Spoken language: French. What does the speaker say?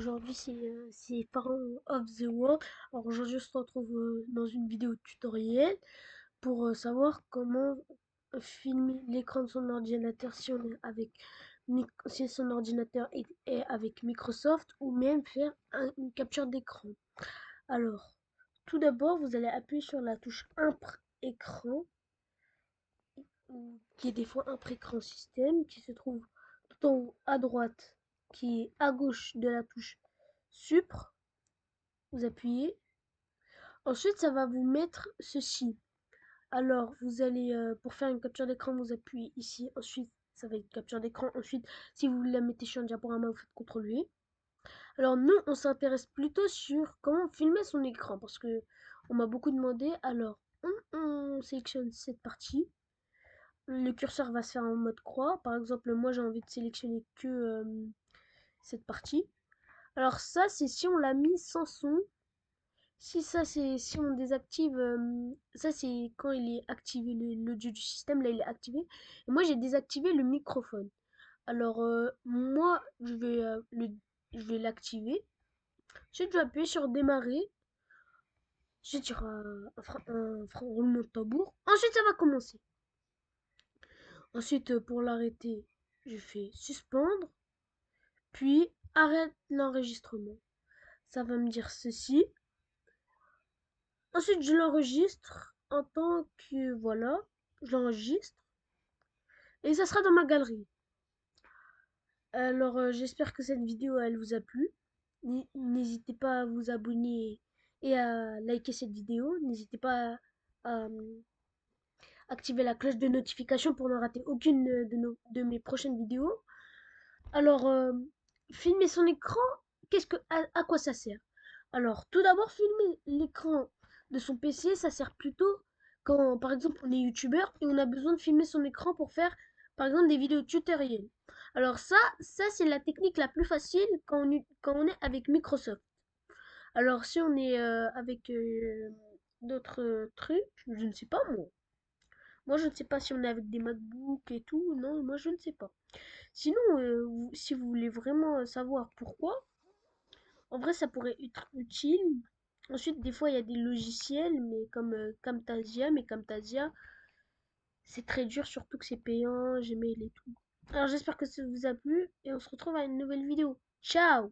Aujourd'hui c'est Pharaon of the World. Alors aujourd'hui on se retrouve dans une vidéo tutoriel pour savoir comment filmer l'écran de son ordinateur si on est avec si son ordinateur est avec Microsoft ou même faire une capture d'écran. Alors tout d'abord vous allez appuyer sur la touche impr écran qui est des fois impr écran système qui se trouve tout en haut à droite qui est à gauche de la touche Supre, vous appuyez. Ensuite, ça va vous mettre ceci. Alors, vous allez, pour faire une capture d'écran, vous appuyez ici. Ensuite, ça va être capture d'écran. Ensuite, si vous la mettez sur un diaporama, vous faites CTRL V. Alors, nous, on s'intéresse plutôt sur comment filmer son écran parce que on m'a beaucoup demandé. Alors, on sélectionne cette partie. Le curseur va se faire en mode croix. Par exemple, moi, j'ai envie de sélectionner que cette partie. Alors, ça, c'est si on l'a mis sans son. Si on désactive, ça c'est quand il est activé, l'audio du système, là il est activé. Et moi j'ai désactivé le microphone. Alors moi je vais l'activer. Ensuite je vais appuyer sur démarrer. Ensuite il y aura un roulement de tambour. Ensuite ça va commencer. Ensuite pour l'arrêter, je fais suspendre. Puis arrête l'enregistrement. Ça va me dire ceci. Ensuite, je l'enregistre en tant que, voilà, je l'enregistre et ça sera dans ma galerie. Alors, j'espère que cette vidéo, elle vous a plu. N'hésitez pas à vous abonner et à liker cette vidéo. N'hésitez pas à activer la cloche de notification pour ne rater aucune de mes prochaines vidéos. Alors, filmer son écran, à quoi ça sert? Alors, tout d'abord, filmer l'écran de son PC, ça sert plutôt quand, par exemple, on est youtubeur et on a besoin de filmer son écran pour faire, par exemple, des vidéos tutoriels. Alors ça c'est la technique la plus facile quand on est avec Microsoft. Alors, si on est avec d'autres trucs, je ne sais pas moi. Moi, je ne sais pas si on est avec des MacBooks et tout. Non, moi, je ne sais pas. Sinon, si vous voulez vraiment savoir pourquoi, en vrai, ça pourrait être utile. Ensuite, des fois, il y a des logiciels, mais comme Camtasia, mais Camtasia, c'est très dur, surtout que c'est payant, Gmail et tout. Alors, j'espère que ça vous a plu et on se retrouve à une nouvelle vidéo. Ciao!